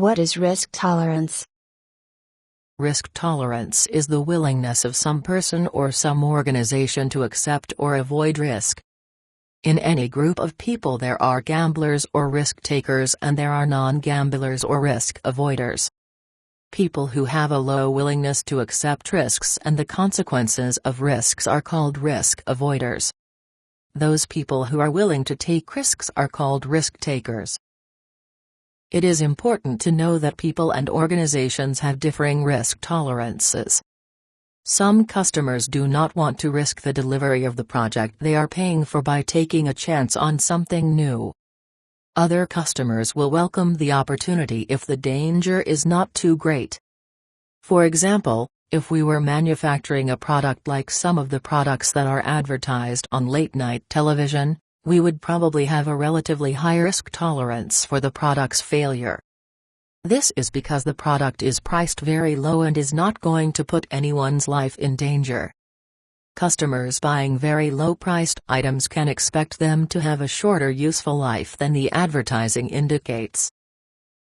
What is risk tolerance? Risk tolerance is the willingness of some person or some organization to accept or avoid risk. In any group of people there are gamblers or risk takers and there are non-gamblers or risk avoiders. People who have a low willingness to accept risks and the consequences of risks are called risk avoiders. Those people who are willing to take risks are called risk takers. It is important to know that people and organizations have differing risk tolerances. Some customers do not want to risk the delivery of the project they are paying for by taking a chance on something new. Other customers will welcome the opportunity if the danger is not too great. For example, if we were manufacturing a product like some of the products that are advertised on late-night television, we would probably have a relatively high risk tolerance for the product's failure. This is because the product is priced very low and is not going to put anyone's life in danger. Customers buying very low-priced items can expect them to have a shorter useful life than the advertising indicates.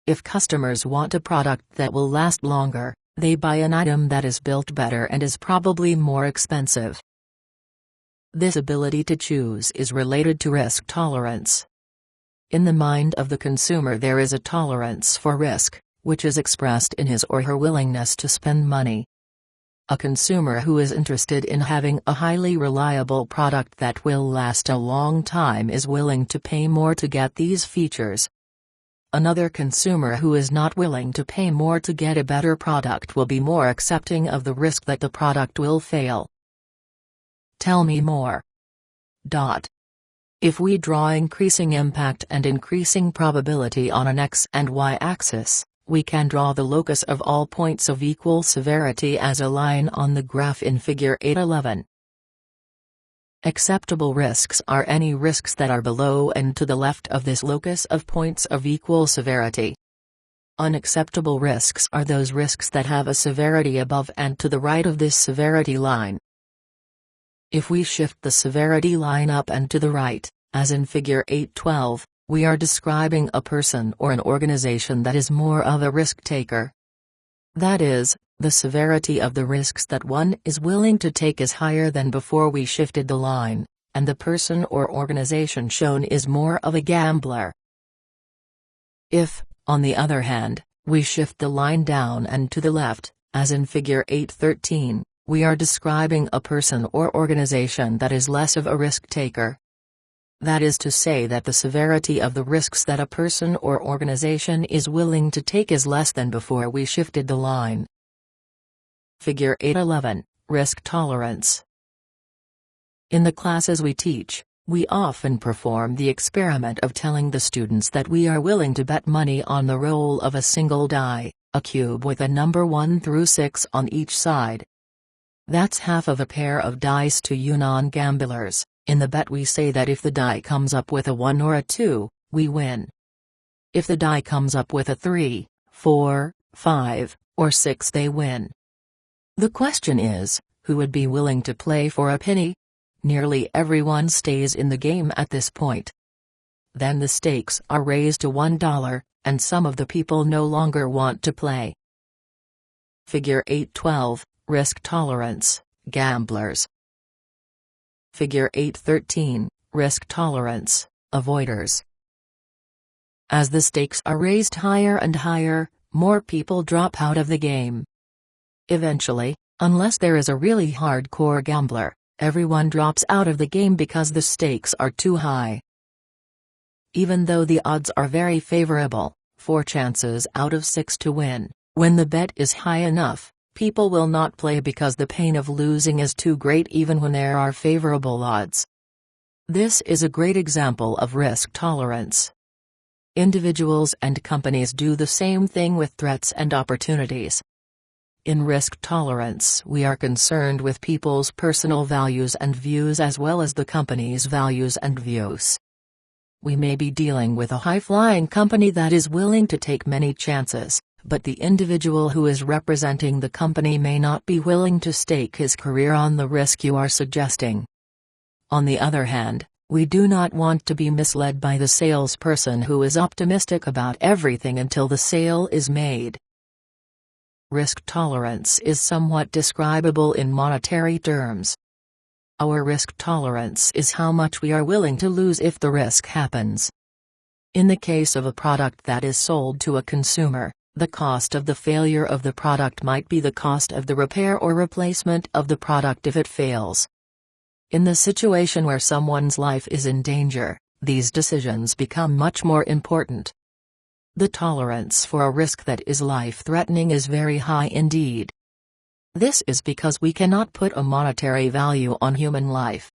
If customers want a product that will last longer, they buy an item that is built better and is probably more expensive. This ability to choose is related to risk tolerance. In the mind of the consumer there is a tolerance for risk, which is expressed in his or her willingness to spend money. A consumer who is interested in having a highly reliable product that will last a long time is willing to pay more to get these features. Another consumer who is not willing to pay more to get a better product will be more accepting of the risk that the product will fail. Tell me more. If we draw increasing impact and increasing probability on an x and y axis, we can draw the locus of all points of equal severity as a line on the graph in Figure 8.11. Acceptable risks are any risks that are below and to the left of this locus of points of equal severity. Unacceptable risks are those risks that have a severity above and to the right of this severity line. If we shift the severity line up and to the right, as in Figure 8.12, we are describing a person or an organization that is more of a risk taker. That is, the severity of the risks that one is willing to take is higher than before we shifted the line, and the person or organization shown is more of a gambler. If, on the other hand, we shift the line down and to the left, as in Figure 8.13, we are describing a person or organization that is less of a risk taker. That is to say that the severity of the risks that a person or organization is willing to take is less than before we shifted the line. Figure 8.11, Risk Tolerance. In the classes we teach, we often perform the experiment of telling the students that we are willing to bet money on the roll of a single die, a cube with a number 1 through 6 on each side. That's half of a pair of dice to you non-gamblers. In the bet we say that if the die comes up with a 1 or a 2, we win. If the die comes up with a 3, 4, 5, or 6 they win. The question is, who would be willing to play for a penny? Nearly everyone stays in the game at this point. Then the stakes are raised to $1, and some of the people no longer want to play. Figure 8.12, Risk Tolerance, Gamblers. Figure 8.13, Risk Tolerance, Avoiders. As the stakes are raised higher and higher, more people drop out of the game. Eventually, unless there is a really hardcore gambler, everyone drops out of the game because the stakes are too high. Even though the odds are very favorable, 4 chances out of 6 to win, when the bet is high enough, people will not play because the pain of losing is too great even when there are favorable odds. This is a great example of risk tolerance. Individuals and companies do the same thing with threats and opportunities. In risk tolerance we are concerned with people's personal values and views as well as the company's values and views. We may be dealing with a high-flying company that is willing to take many chances, but the individual who is representing the company may not be willing to stake his career on the risk you are suggesting. On the other hand, We do not want to be misled by the salesperson who is optimistic about everything until the sale is made. Risk tolerance is somewhat describable in monetary terms. Our risk tolerance is how much we are willing to lose if the risk happens. In the case of a product that is sold to a consumer, the cost of the failure of the product might be the cost of the repair or replacement of the product if it fails. In the situation where someone's life is in danger, these decisions become much more important. The tolerance for a risk that is life-threatening is very high indeed. This is because we cannot put a monetary value on human life.